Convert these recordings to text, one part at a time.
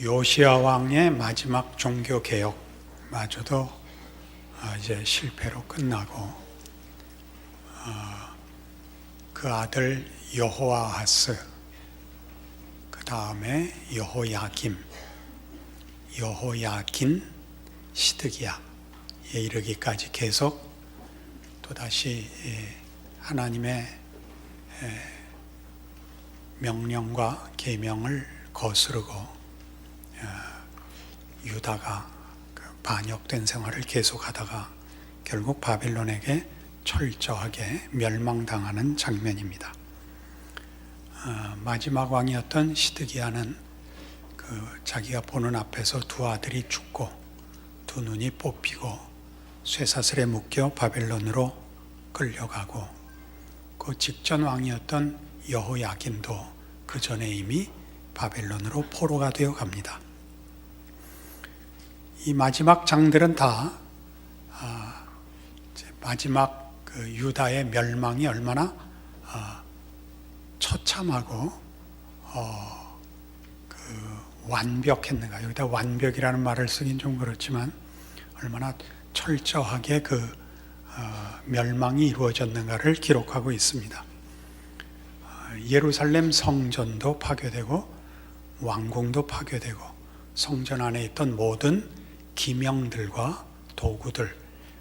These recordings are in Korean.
요시야 왕의 마지막 종교 개혁마저도 이제 실패로 끝나고 그 아들 여호아하스, 그 다음에 여호야긴, 시드기야에 이르기까지 계속 또다시 하나님의 명령과 계명을 거스르고 유다가 반역된 생활을 계속하다가 결국 바벨론에게 철저하게 멸망당하는 장면입니다. 마지막 왕이었던 시드기야는 자기가 보는 앞에서 두 아들이 죽고 두 눈이 뽑히고 쇠사슬에 묶여 바벨론으로 끌려가고, 그 직전 왕이었던 여호야긴도 그 전에 이미 바벨론으로 포로가 되어 갑니다. 이 마지막 장들은 다 마지막 유다의 멸망이 얼마나 처참하고 완벽했는가. 여기다 완벽이라는 말을 쓰긴 좀 그렇지만 얼마나 철저하게 멸망이 이루어졌는가를 기록하고 있습니다. 예루살렘 성전도 파괴되고 왕궁도 파괴되고 성전 안에 있던 모든 기명들과 도구들,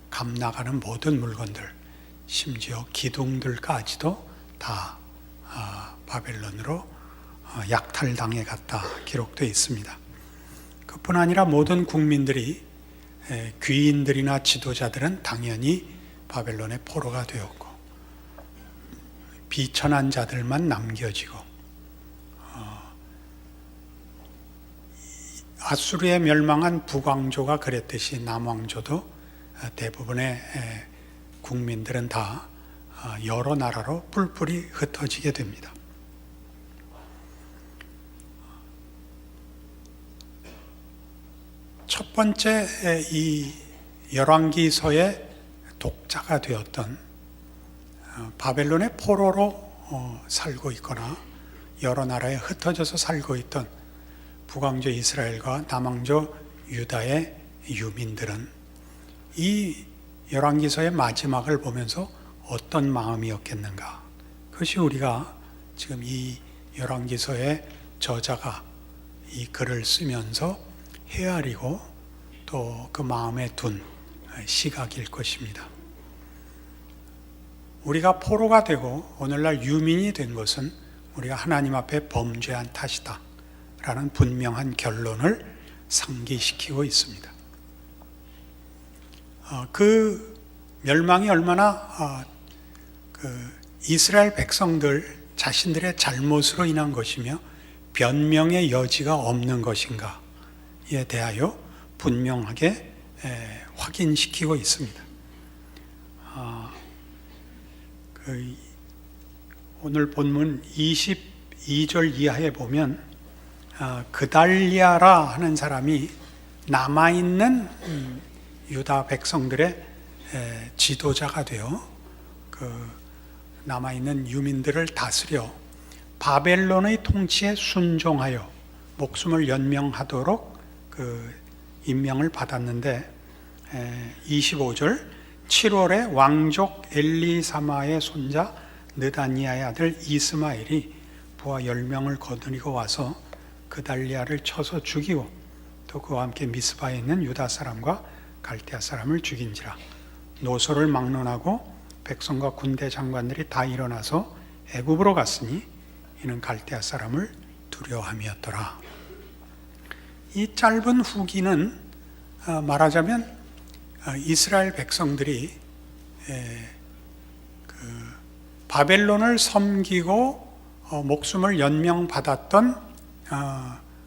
감나가는 모든 물건들, 심지어 기둥들까지도 다 바벨론으로 약탈당해 갔다 기록되어 있습니다. 그뿐 아니라 모든 국민들이, 귀인들이나 지도자들은 당연히 바벨론의 포로가 되었고, 비천한 자들만 남겨지고, 아수르에 멸망한 북왕조가 그랬듯이 남왕조도 대부분의 국민들은 다 여러 나라로 뿔뿔이 흩어지게 됩니다. 첫 번째 이 열왕기서의 독자가 되었던, 바벨론의 포로로 살고 있거나 여러 나라에 흩어져서 살고 있던 북왕조 이스라엘과 남왕조 유다의 유민들은 이 열왕기서의 마지막을 보면서 어떤 마음이었겠는가. 그것이 우리가 지금 이 열왕기서의 저자가 이 글을 쓰면서 헤아리고 또 그 마음에 둔 시각일 것입니다. 우리가 포로가 되고 오늘날 유민이 된 것은 우리가 하나님 앞에 범죄한 탓이다 라는 분명한 결론을 상기시키고 있습니다. 그 멸망이 얼마나 이스라엘 백성들 자신들의 잘못으로 인한 것이며 변명의 여지가 없는 것인가에 대하여 분명하게 확인시키고 있습니다. 오늘 본문 22절 이하에 보면 그달리아라 하는 사람이 남아있는 유다 백성들의 지도자가 되어 남아있는 유민들을 다스려 바벨론의 통치에 순종하여 목숨을 연명하도록 임명을 받았는데, 25절 7월에 왕족 엘리사마의 손자 느다니아의 아들 이스마엘이 부하 10명을 거느리고 와서 그달리아를 쳐서 죽이고 또 그와 함께 미스바에 있는 유다 사람과 갈대아 사람을 죽인지라. 노소를 막론하고 백성과 군대 장관들이 다 일어나서 애굽으로 갔으니 이는 갈대아 사람을 두려워함이었더라. 이 짧은 후기는 말하자면 이스라엘 백성들이 바벨론을 섬기고 목숨을 연명받았던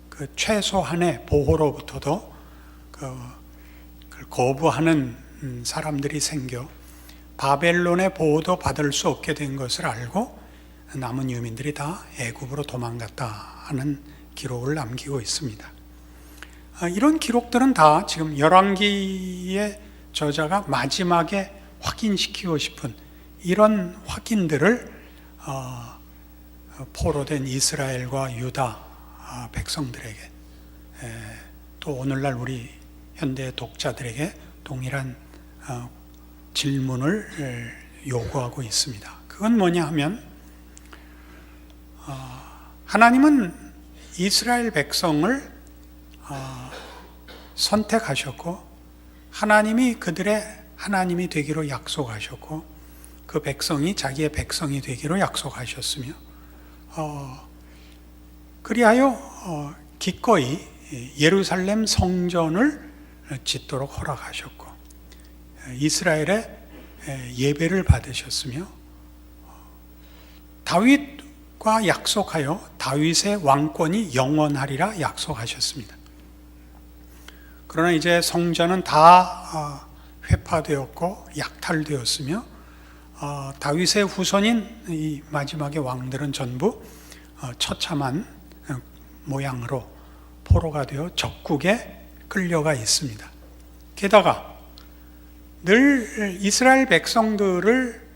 그 최소한의 보호로부터도 거부하는 사람들이 생겨 바벨론의 보호도 받을 수 없게 된 것을 알고 남은 유민들이 다 애굽으로 도망갔다 하는 기록을 남기고 있습니다. 이런 기록들은 다 지금 열왕기의 저자가 마지막에 확인시키고 싶은 이런 확인들을 포로된 이스라엘과 유다 백성들에게 또 오늘날 우리 현대 독자들에게 동일한 질문을 요구하고 있습니다. 그건 뭐냐 하면 하나님은 이스라엘 백성을 선택하셨고 하나님이 그들의 하나님이 되기로 약속하셨고 그 백성이 자기의 백성이 되기로 약속하셨으며 그리하여 기꺼이 예루살렘 성전을 짓도록 허락하셨고 이스라엘의 예배를 받으셨으며 다윗과 약속하여 다윗의 왕권이 영원하리라 약속하셨습니다. 그러나 이제 성전은 다 회파되었고 약탈되었으며 다윗의 후손인 이 마지막의 왕들은 전부 처참한 모양으로 포로가 되어 적국에 끌려가 있습니다. 게다가 늘 이스라엘 백성들을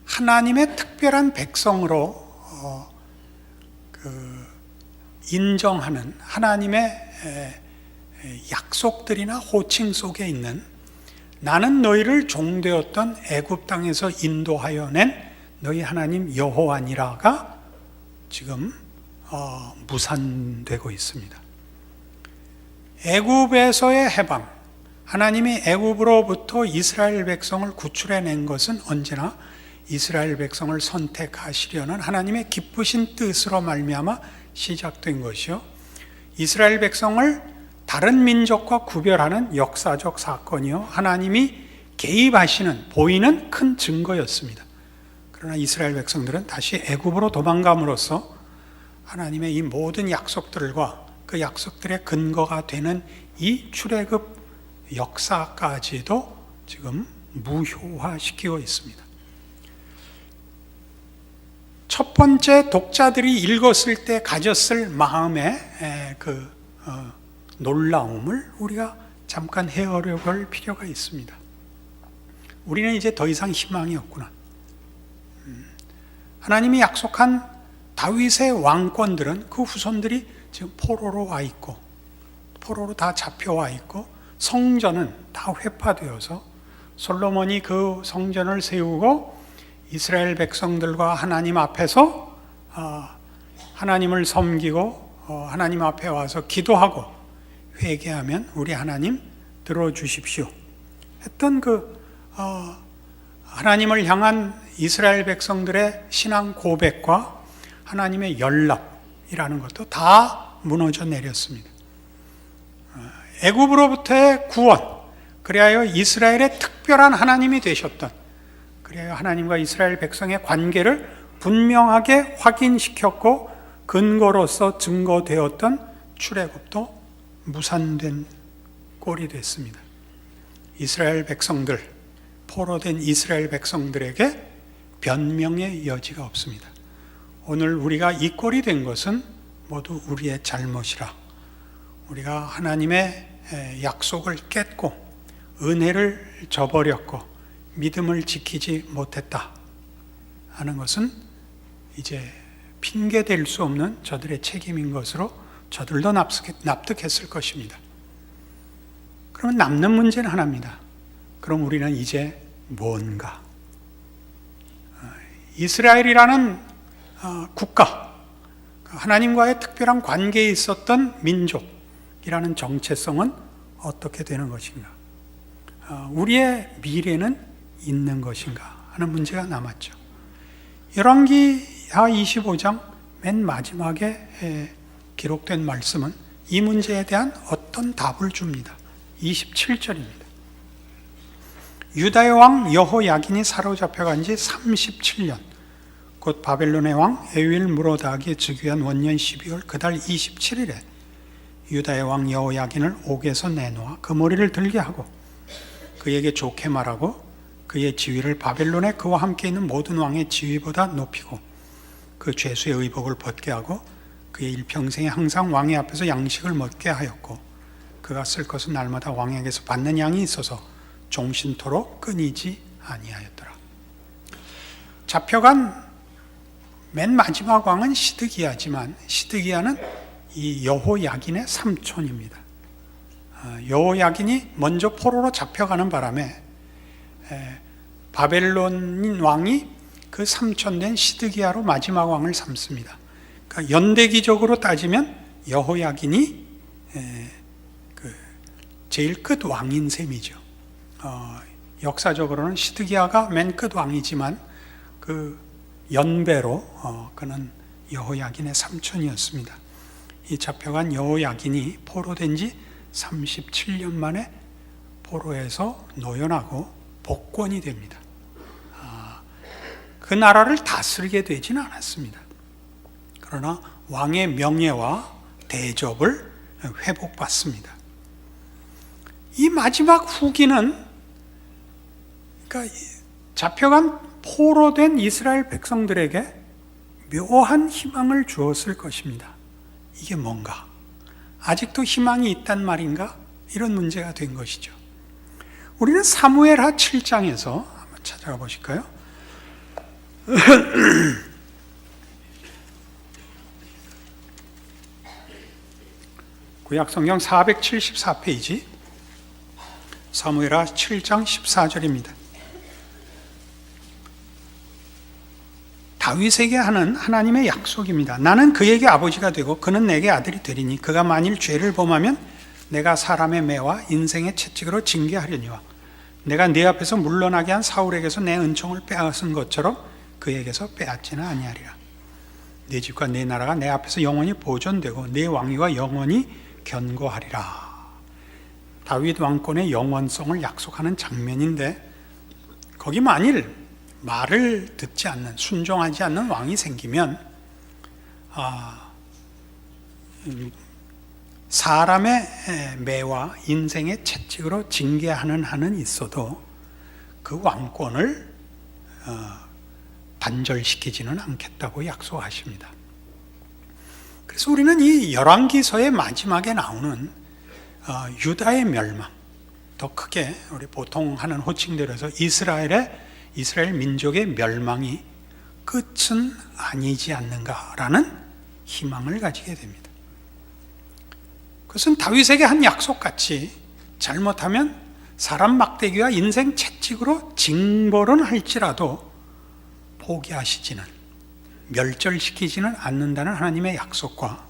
하나님의 특별한 백성으로 인정하는 하나님의 약속들이나 호칭 속에 있는 나는 너희를 종되었던 애굽 땅에서 인도하여 낸 너희 하나님 여호와니라가 지금 무산되고 있습니다. 애굽에서의 해방, 하나님이 애굽으로부터 이스라엘 백성을 구출해낸 것은 언제나 이스라엘 백성을 선택하시려는 하나님의 기쁘신 뜻으로 말미암아 시작된 것이요, 이스라엘 백성을 다른 민족과 구별하는 역사적 사건이요, 하나님이 개입하시는 보이는 큰 증거였습니다. 그러나 이스라엘 백성들은 다시 애굽으로 도망감으로써 하나님의 이 모든 약속들과 그 약속들의 근거가 되는 이 출애굽 역사까지도 지금 무효화시키고 있습니다. 첫 번째 독자들이 읽었을 때 가졌을 마음의 놀라움을 우리가 잠깐 헤아려 볼 필요가 있습니다. 우리는 이제 더 이상 희망이 없구나. 하나님이 약속한 다윗의 왕권들은 그 후손들이 지금 포로로 와 있고 포로로 다 잡혀와 있고 성전은 다 회파되어서 솔로몬이 그 성전을 세우고 이스라엘 백성들과 하나님 앞에서 하나님을 섬기고 하나님 앞에 와서 기도하고 회개하면 우리 하나님 들어주십시오 했던 그 하나님을 향한 이스라엘 백성들의 신앙 고백과 하나님의 연락이라는 것도 다 무너져 내렸습니다. 애굽으로부터의 구원, 그리하여 이스라엘의 특별한 하나님이 되셨던, 그리하여 하나님과 이스라엘 백성의 관계를 분명하게 확인시켰고 근거로서 증거되었던 출애굽도 무산된 꼴이 됐습니다. 이스라엘 백성들, 포로된 이스라엘 백성들에게 변명의 여지가 없습니다. 오늘 우리가 이 꼴이 된 것은 모두 우리의 잘못이라, 우리가 하나님의 약속을 깼고 은혜를 저버렸고 믿음을 지키지 못했다 하는 것은 이제 핑계댈 수 없는 저들의 책임인 것으로 저들도 납득했을 것입니다. 그러면 남는 문제는 하나입니다. 그럼 우리는 이제 뭔가? 이스라엘이라는 국가, 하나님과의 특별한 관계에 있었던 민족이라는 정체성은 어떻게 되는 것인가? 우리의 미래는 있는 것인가 하는 문제가 남았죠. 열왕기하 25장 맨 마지막에 기록된 말씀은 이 문제에 대한 어떤 답을 줍니다. 27절입니다. 유다의 왕 여호야긴이 사로잡혀간 지 37년, 곧 바벨론의 왕 에윌무로닥이 즉위한 원년 12월 그달 27일에 유다의 왕 여호야긴을 옥에서 내놓아 그 머리를 들게 하고 그에게 좋게 말하고 그의 지위를 바벨론에 그와 함께 있는 모든 왕의 지위보다 높이고 그 죄수의 의복을 벗게 하고 그의 일평생에 항상 왕의 앞에서 양식을 먹게 하였고 그가 쓸 것은 날마다 왕에게서 받는 양이 있어서 종신토록 끊이지 아니하였더라. 잡혀간 맨 마지막 왕은 시드기야지만 시드기야는 이 여호야긴의 삼촌입니다. 여호야긴이 먼저 포로로 잡혀가는 바람에 바벨론 왕이 그 삼촌된 시드기야로 마지막 왕을 삼습니다. 그러니까 연대기적으로 따지면 여호야긴이 제일 끝 왕인 셈이죠. 역사적으로는 시드기야가 맨 끝 왕이지만 그 연배로 그는 여호야긴의 삼촌이었습니다. 이 잡혀간 여호야긴이 포로된 지 37년 만에 포로에서 노연하고 복권이 됩니다. 그 나라를 다스리게 되지는 않았습니다. 그러나 왕의 명예와 대접을 회복받습니다. 이 마지막 후기는 그러니까 잡혀간 포로된 이스라엘 백성들에게 묘한 희망을 주었을 것입니다. 이게 뭔가? 아직도 희망이 있단 말인가? 이런 문제가 된 것이죠. 우리는 사무엘하 7장에서 한번 찾아가 보실까요? 구약성경 474페이지 사무엘하 7장 14절입니다. 다윗에게 하는 하나님의 약속입니다. 나는 그에게 아버지가 되고 그는 내게 아들이 되리니 그가 만일 죄를 범하면 내가 사람의 매와 인생의 채찍으로 징계하려니와 내가 네 앞에서 물러나게 한 사울에게서 내 은총을 빼앗은 것처럼 그에게서 빼앗지는 아니하리라. 네 집과 네 나라가 내 앞에서 영원히 보존되고 네 왕위가 영원히 견고하리라. 다윗 왕권의 영원성을 약속하는 장면인데 거기 만일 말을 듣지 않는, 순종하지 않는 왕이 생기면 사람의 매와 인생의 채찍으로 징계하는 한은 있어도 그 왕권을 단절시키지는 않겠다고 약속하십니다. 그래서 우리는 이 열왕기서의 마지막에 나오는 유다의 멸망, 더 크게 우리 보통 하는 호칭대로 해서 이스라엘 민족의 멸망이 끝은 아니지 않는가라는 희망을 가지게 됩니다. 그것은 다윗에게 한 약속같이 잘못하면 사람 막대기와 인생 채찍으로 징벌은 할지라도 포기하시지는, 멸절시키지는 않는다는 하나님의 약속과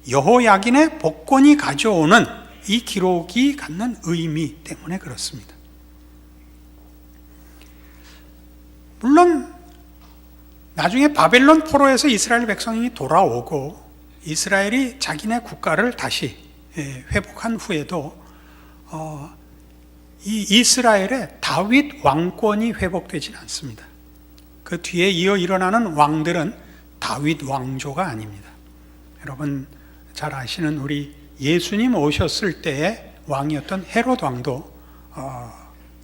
여호야긴의 복권이 가져오는 이 기록이 갖는 의미 때문에 그렇습니다. 물론 나중에 바벨론 포로에서 이스라엘 백성이 돌아오고 이스라엘이 자기네 국가를 다시 회복한 후에도 이 이스라엘의 다윗 왕권이 회복되지는 않습니다. 그 뒤에 이어 일어나는 왕들은 다윗 왕조가 아닙니다. 여러분 잘 아시는 우리 예수님 오셨을 때의 왕이었던 헤롯 왕도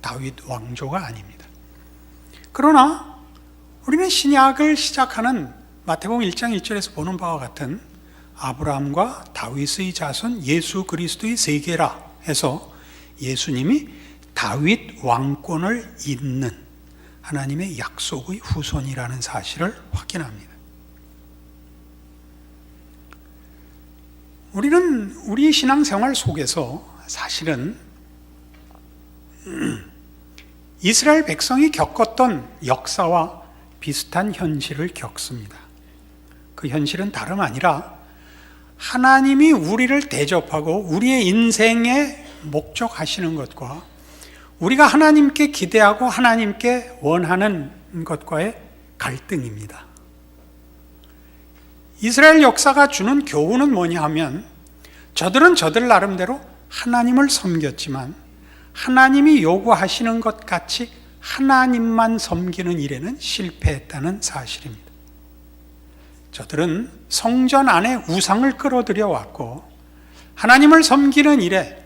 다윗 왕조가 아닙니다. 그러나 우리는 신약을 시작하는 마태복음 1장 1절에서 보는 바와 같은 아브라함과 다윗의 자손 예수 그리스도의 세계라 해서 예수님이 다윗 왕권을 잇는 하나님의 약속의 후손이라는 사실을 확인합니다. 우리는 우리 신앙생활 속에서 사실은 이스라엘 백성이 겪었던 역사와 비슷한 현실을 겪습니다. 그 현실은 다름 아니라 하나님이 우리를 대접하고 우리의 인생에 목적하시는 것과 우리가 하나님께 기대하고 하나님께 원하는 것과의 갈등입니다. 이스라엘 역사가 주는 교훈은 뭐냐 하면 저들은 저들 나름대로 하나님을 섬겼지만 하나님이 요구하시는 것 같이 하나님만 섬기는 일에는 실패했다는 사실입니다. 저들은 성전 안에 우상을 끌어들여 왔고 하나님을 섬기는 일에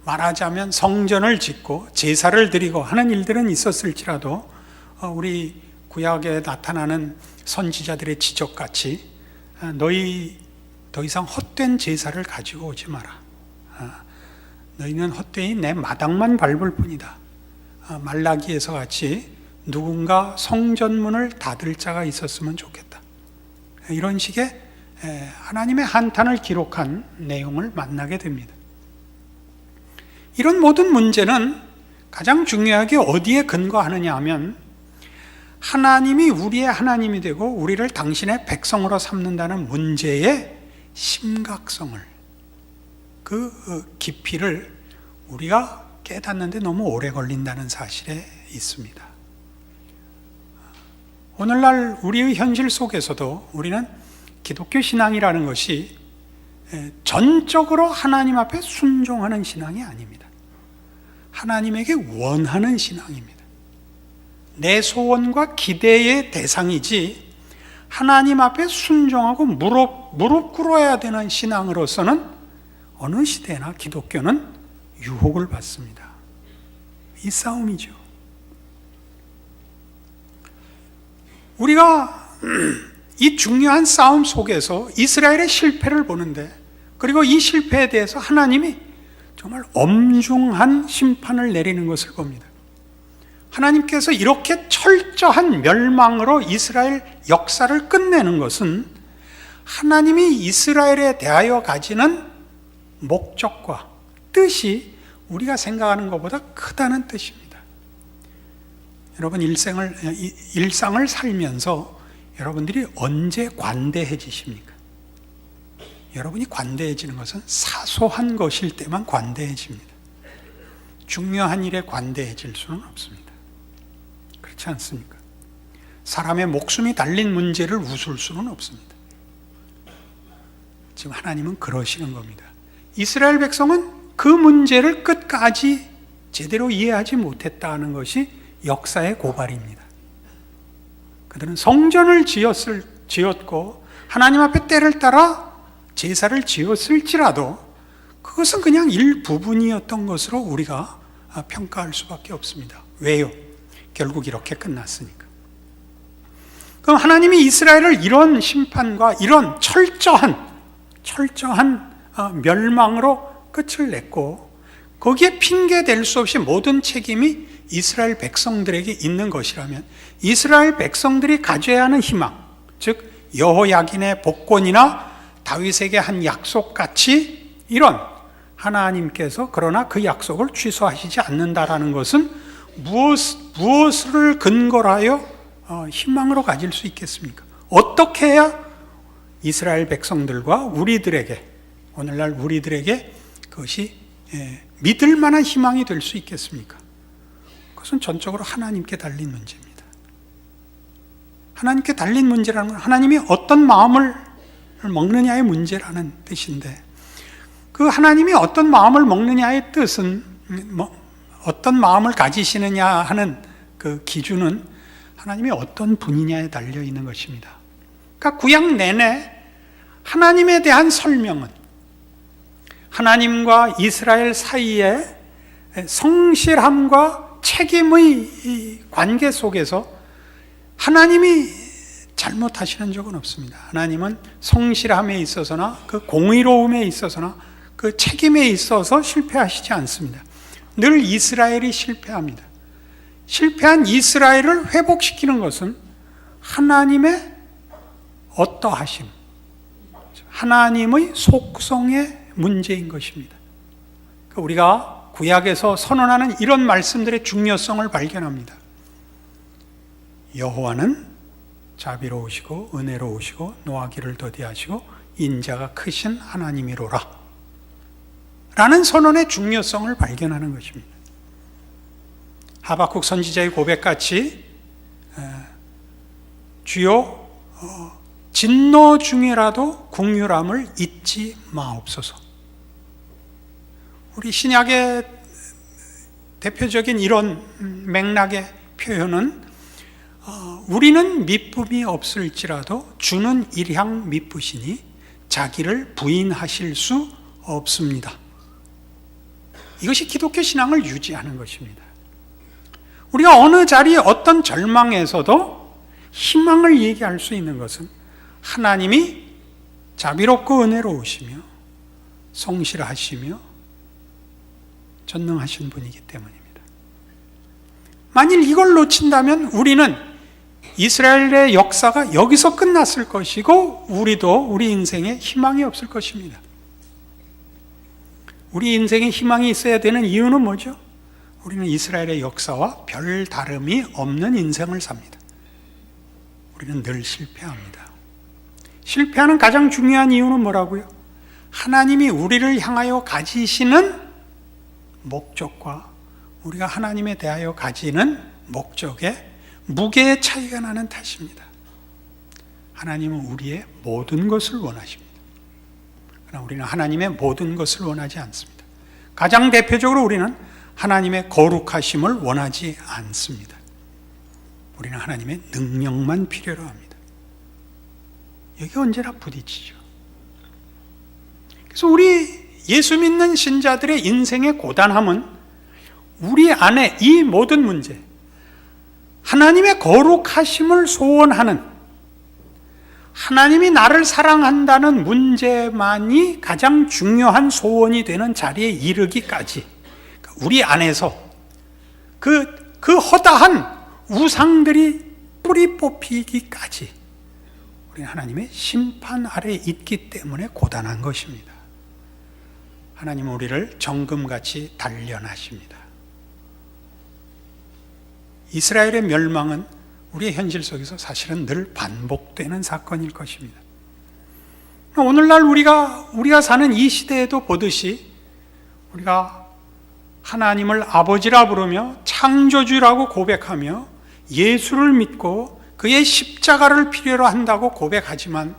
말하자면 성전을 짓고 제사를 드리고 하는 일들은 있었을지라도 우리 구약에 나타나는 선지자들의 지적같이 너희 더 이상 헛된 제사를 가지고 오지 마라. 너희는 헛되이 내 마당만 밟을 뿐이다. 말라기에서 같이 누군가 성전문을 닫을 자가 있었으면 좋겠다. 이런 식의 하나님의 한탄을 기록한 내용을 만나게 됩니다. 이런 모든 문제는 가장 중요하게 어디에 근거하느냐 하면 하나님이 우리의 하나님이 되고 우리를 당신의 백성으로 삼는다는 문제의 심각성을, 그 깊이를 우리가 깨닫는데 너무 오래 걸린다는 사실에 있습니다. 오늘날 우리의 현실 속에서도 우리는 기독교 신앙이라는 것이 전적으로 하나님 앞에 순종하는 신앙이 아닙니다. 하나님에게 원하는 신앙입니다. 내 소원과 기대의 대상이지 하나님 앞에 순종하고 무릎 꿇어야 되는 신앙으로서는 어느 시대나 기독교는 유혹을 받습니다. 이 싸움이죠. 우리가 이 중요한 싸움 속에서 이스라엘의 실패를 보는데, 그리고 이 실패에 대해서 하나님이 정말 엄중한 심판을 내리는 것을 봅니다. 하나님께서 이렇게 철저한 멸망으로 이스라엘 역사를 끝내는 것은 하나님이 이스라엘에 대하여 가지는 목적과 뜻이 우리가 생각하는 것보다 크다는 뜻입니다. 여러분, 일상을 살면서 여러분들이 언제 관대해지십니까? 여러분이 관대해지는 것은 사소한 것일 때만 관대해집니다. 중요한 일에 관대해질 수는 없습니다. 그렇지 않습니까? 사람의 목숨이 달린 문제를 웃을 수는 없습니다. 지금 하나님은 그러시는 겁니다. 이스라엘 백성은 그 문제를 끝까지 제대로 이해하지 못했다는 것이 역사의 고발입니다. 그들은 성전을 지었고 하나님 앞에 때를 따라 제사를 지었을지라도 그것은 그냥 일부분이었던 것으로 우리가 평가할 수밖에 없습니다. 왜요? 결국 이렇게 끝났으니까. 그럼 하나님이 이스라엘을 이런 심판과 이런 철저한 멸망으로 끝을 냈고, 거기에 핑계 댈 수 없이 모든 책임이 이스라엘 백성들에게 있는 것이라면 이스라엘 백성들이 가져야 하는 희망, 즉 여호야긴의 복권이나 다윗에게 한 약속같이 이런 하나님께서 그러나 그 약속을 취소하시지 않는다라는 것은 무엇을 근거로 하여 희망으로 가질 수 있겠습니까? 어떻게 해야 이스라엘 백성들과 우리들에게, 오늘날 우리들에게 그것이 믿을 만한 희망이 될 수 있겠습니까? 그것은 전적으로 하나님께 달린 문제입니다. 하나님께 달린 문제라는 건 하나님이 어떤 마음을 먹느냐의 문제라는 뜻인데, 그 하나님이 어떤 마음을 먹느냐의 뜻은, 어떤 마음을 가지시느냐 하는 그 기준은 하나님이 어떤 분이냐에 달려 있는 것입니다. 그러니까 구약 내내 하나님에 대한 설명은 하나님과 이스라엘 사이의 성실함과 책임의 관계 속에서 하나님이 잘못하시는 적은 없습니다. 하나님은 성실함에 있어서나 그 공의로움에 있어서나 그 책임에 있어서 실패하시지 않습니다. 늘 이스라엘이 실패합니다. 실패한 이스라엘을 회복시키는 것은 하나님의 어떠하심, 하나님의 속성의 문제인 것입니다. 우리가 구약에서 선언하는 이런 말씀들의 중요성을 발견합니다. 여호와는 자비로우시고 은혜로우시고 노하기를 더디하시고 인자가 크신 하나님이로라 라는 선언의 중요성을 발견하는 것입니다. 하박국 선지자의 고백같이 주여 진노 중이라도 긍휼함을 잊지 마옵소서. 우리 신약의 대표적인 이런 맥락의 표현은 우리는 미쁨이 없을지라도 주는 일향 미쁘시니 자기를 부인하실 수 없습니다. 이것이 기독교 신앙을 유지하는 것입니다. 우리가 어느 자리에 어떤 절망에서도 희망을 얘기할 수 있는 것은 하나님이 자비롭고 은혜로우시며 성실하시며 전능하신 분이기 때문입니다. 만일 이걸 놓친다면 우리는 이스라엘의 역사가 여기서 끝났을 것이고 우리도 우리 인생에 희망이 없을 것입니다. 우리 인생에 희망이 있어야 되는 이유는 뭐죠? 우리는 이스라엘의 역사와 별 다름이 없는 인생을 삽니다. 우리는 늘 실패합니다. 실패하는 가장 중요한 이유는 뭐라고요? 하나님이 우리를 향하여 가지시는 목적과 우리가 하나님에 대하여 가지는 목적에 무게의 차이가 나는 탓입니다. 하나님은 우리의 모든 것을 원하십니다. 그러나 우리는 하나님의 모든 것을 원하지 않습니다. 가장 대표적으로 우리는 하나님의 거룩하심을 원하지 않습니다. 우리는 하나님의 능력만 필요로 합니다. 여기 언제나 부딪히죠. 그래서 우리 예수 믿는 신자들의 인생의 고단함은 우리 안에 이 모든 문제, 하나님의 거룩하심을 소원하는, 하나님이 나를 사랑한다는 문제만이 가장 중요한 소원이 되는 자리에 이르기까지 우리 안에서 그 허다한 우상들이 뿌리 뽑히기까지 우리는 하나님의 심판 아래에 있기 때문에 고단한 것입니다. 하나님은 우리를 정금같이 단련하십니다. 이스라엘의 멸망은 우리의 현실 속에서 사실은 늘 반복되는 사건일 것입니다. 오늘날 우리가 사는 이 시대에도 보듯이 우리가 하나님을 아버지라 부르며 창조주라고 고백하며 예수를 믿고 그의 십자가를 필요로 한다고 고백하지만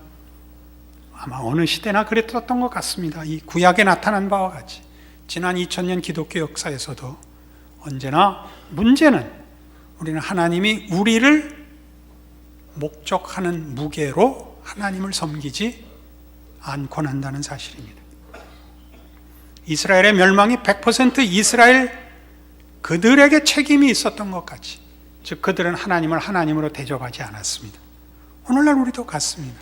아마 어느 시대나 그랬던 것 같습니다. 이 구약에 나타난 바와 같이 지난 2000년 기독교 역사에서도 언제나 문제는 우리는 하나님이 우리를 목적하는 무게로 하나님을 섬기지 않곤 한다는 사실입니다. 이스라엘의 멸망이 100% 이스라엘 그들에게 책임이 있었던 것 같이, 즉 그들은 하나님을 하나님으로 대접하지 않았습니다. 오늘날 우리도 같습니다.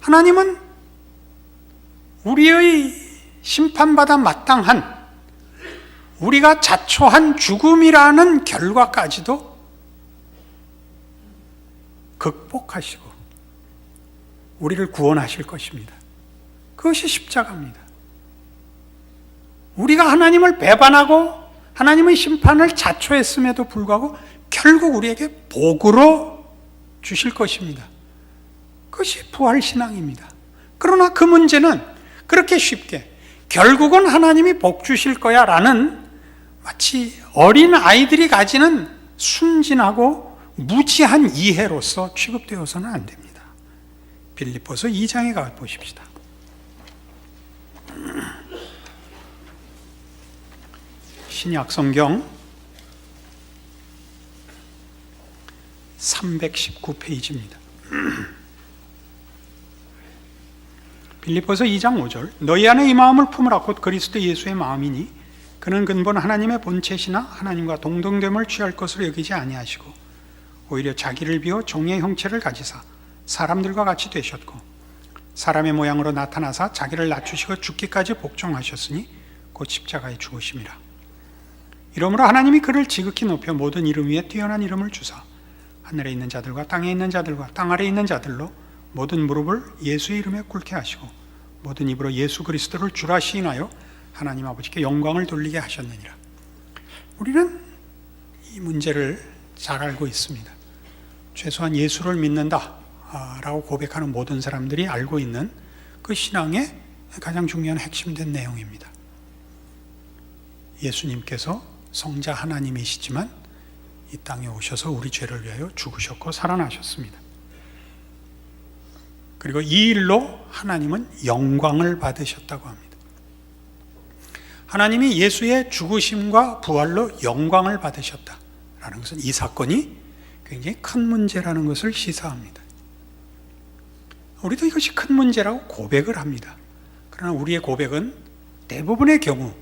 하나님은 우리의 심판받아 마땅한, 우리가 자초한 죽음이라는 결과까지도 극복하시고 우리를 구원하실 것입니다. 그것이 십자가입니다. 우리가 하나님을 배반하고 하나님의 심판을 자초했음에도 불구하고 결국 우리에게 복으로 주실 것입니다. 그것이 부활신앙입니다. 그러나 그 문제는 그렇게 쉽게 결국은 하나님이 복 주실 거야 라는 마치 어린 아이들이 가지는 순진하고 무지한 이해로서 취급되어서는 안 됩니다. 빌립보서 2장에 가 보십시다. 신약 성경 319페이지입니다. 빌립보서 2장 5절. 너희 안에 이 마음을 품으라. 곧 그리스도 예수의 마음이니 그는 근본 하나님의 본체시나 하나님과 동등됨을 취할 것으로 여기지 아니하시고 오히려 자기를 비워 종의 형체를 가지사 사람들과 같이 되셨고 사람의 모양으로 나타나사 자기를 낮추시고 죽기까지 복종하셨으니 곧 십자가에 죽으심이라. 이러므로 하나님이 그를 지극히 높여 모든 이름 위에 뛰어난 이름을 주사 하늘에 있는 자들과 땅에 있는 자들과 땅 아래에 있는 자들로 모든 무릎을 예수의 이름에 꿇게 하시고 모든 입으로 예수 그리스도를 주라 시인하여 하나님 아버지께 영광을 돌리게 하셨느니라. 우리는 이 문제를 잘 알고 있습니다. 최소한 예수를 믿는다 라고 고백하는 모든 사람들이 알고 있는 그 신앙의 가장 중요한 핵심된 내용입니다. 예수님께서 성자 하나님이시지만 이 땅에 오셔서 우리 죄를 위하여 죽으셨고 살아나셨습니다. 그리고 이 일로 하나님은 영광을 받으셨다고 합니다. 하나님이 예수의 죽으심과 부활로 영광을 받으셨다라는 것은 이 사건이 굉장히 큰 문제라는 것을 시사합니다. 우리도 이것이 큰 문제라고 고백을 합니다. 그러나 우리의 고백은 대부분의 경우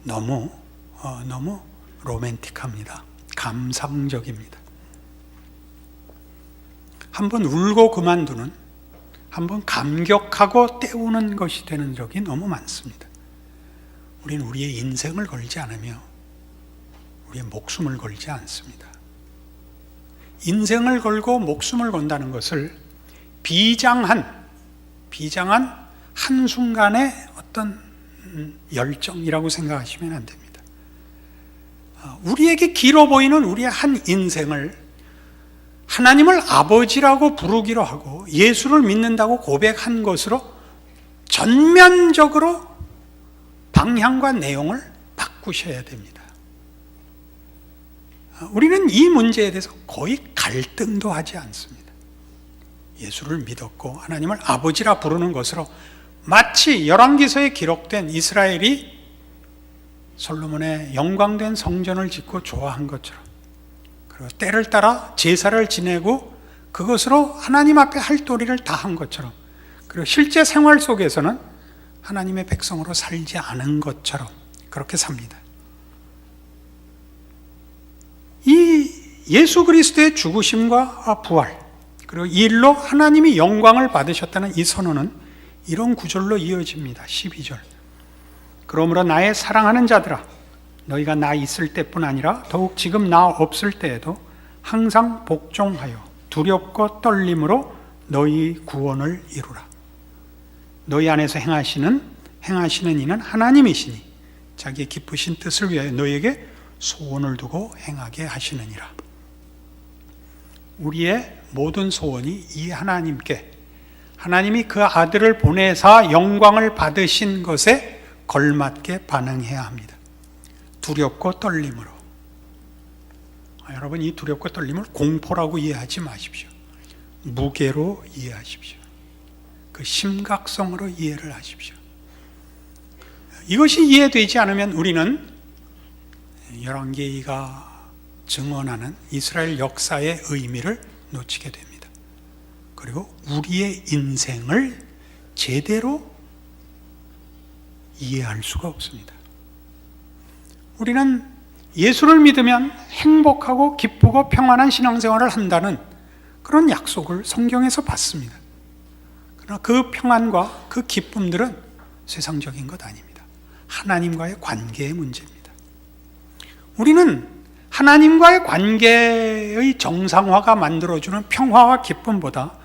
너무 로맨틱합니다. 감상적입니다. 한번 울고 그만두는, 한번 감격하고 때우는 것이 되는 적이 너무 많습니다. 우리는 우리의 인생을 걸지 않으며 우리의 목숨을 걸지 않습니다. 인생을 걸고 목숨을 건다는 것을 비장한 한순간의 어떤 열정이라고 생각하시면 안 됩니다. 우리에게 길어 보이는 우리의 한 인생을 하나님을 아버지라고 부르기로 하고 예수를 믿는다고 고백한 것으로 전면적으로 방향과 내용을 바꾸셔야 됩니다. 우리는 이 문제에 대해서 거의 갈등도 하지 않습니다. 예수를 믿었고 하나님을 아버지라 부르는 것으로 마치 열왕기서에 기록된 이스라엘이 솔로몬의 영광된 성전을 짓고 좋아한 것처럼, 그리고 때를 따라 제사를 지내고 그것으로 하나님 앞에 할 도리를 다한 것처럼, 그리고 실제 생활 속에서는 하나님의 백성으로 살지 않은 것처럼 그렇게 삽니다. 이 예수 그리스도의 죽으심과 부활, 그리고 이 일로 하나님이 영광을 받으셨다는 이 선언은 이런 구절로 이어집니다. 12절. 그러므로 나의 사랑하는 자들아, 너희가 나 있을 때뿐 아니라 더욱 지금 나 없을 때에도 항상 복종하여 두렵고 떨림으로 너희 구원을 이루라. 너희 안에서 행하시는 이는 하나님이시니 자기의 기쁘신 뜻을 위하여 너희에게 소원을 두고 행하게 하시느니라. 우리의 모든 소원이 이 하나님이 그 아들을 보내사 영광을 받으신 것에 걸맞게 반응해야 합니다. 두렵고 떨림으로. 여러분, 이 두렵고 떨림을 공포라고 이해하지 마십시오. 무게로 이해하십시오. 그 심각성으로 이해를 하십시오. 이것이 이해되지 않으면 우리는 열왕기가 증언하는 이스라엘 역사의 의미를 놓치게 됩니다. 그리고 우리의 인생을 제대로 이해할 수가 없습니다. 우리는 예수를 믿으면 행복하고 기쁘고 평안한 신앙생활을 한다는 그런 약속을 성경에서 받습니다. 그러나 그 평안과 그 기쁨들은 세상적인 것 아닙니다. 하나님과의 관계의 문제입니다. 우리는 하나님과의 관계의 정상화가 만들어주는 평화와 기쁨보다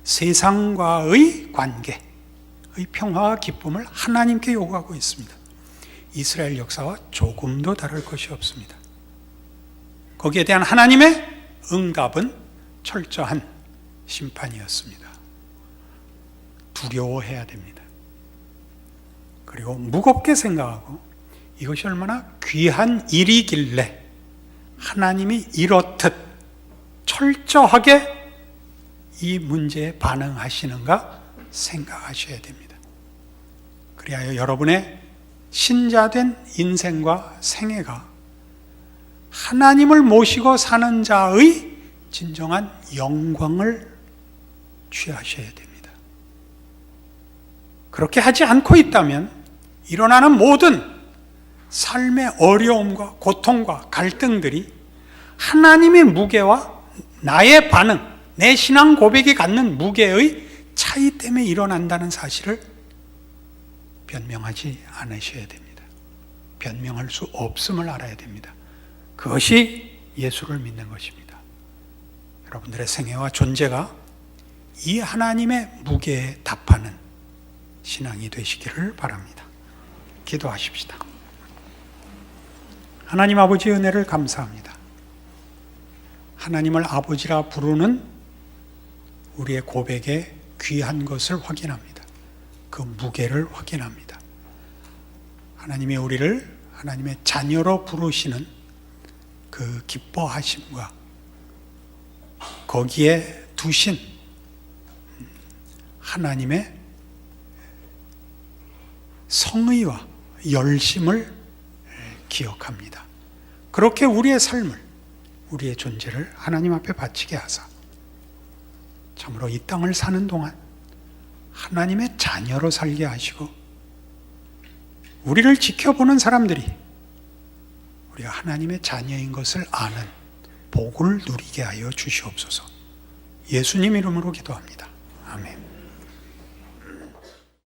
세상과의 관계의 평화와 기쁨을 하나님께 요구하고 있습니다. 이스라엘 역사와 조금도 다를 것이 없습니다. 거기에 대한 하나님의 응답은 철저한 심판이었습니다. 두려워해야 됩니다. 그리고 무겁게 생각하고 이것이 얼마나 귀한 일이길래 하나님이 이렇듯 철저하게 이 문제에 반응하시는가 생각하셔야 됩니다. 그리하여 여러분의 신자된 인생과 생애가 하나님을 모시고 사는 자의 진정한 영광을 취하셔야 됩니다. 그렇게 하지 않고 있다면 일어나는 모든 삶의 어려움과 고통과 갈등들이 하나님의 무게와 나의 반응, 내 신앙 고백이 갖는 무게의 차이 때문에 일어난다는 사실을 변명하지 않으셔야 됩니다. 변명할 수 없음을 알아야 됩니다. 그것이 예수를 믿는 것입니다. 여러분들의 생애와 존재가 이 하나님의 무게에 답하는 신앙이 되시기를 바랍니다. 기도하십시다. 하나님 아버지의 은혜를 감사합니다. 하나님을 아버지라 부르는 우리의 고백에 귀한 것을 확인합니다. 그 무게를 확인합니다. 하나님이 우리를 하나님의 자녀로 부르시는 그 기뻐하심과 거기에 두신 하나님의 성의와 열심을 기억합니다. 그렇게 우리의 삶을, 우리의 존재를 하나님 앞에 바치게 하사 참으로 이 땅을 사는 동안 하나님의 자녀로 살게 하시고 우리를 지켜보는 사람들이 우리가 하나님의 자녀인 것을 아는 복을 누리게 하여 주시옵소서. 예수님 이름으로 기도합니다. 아멘.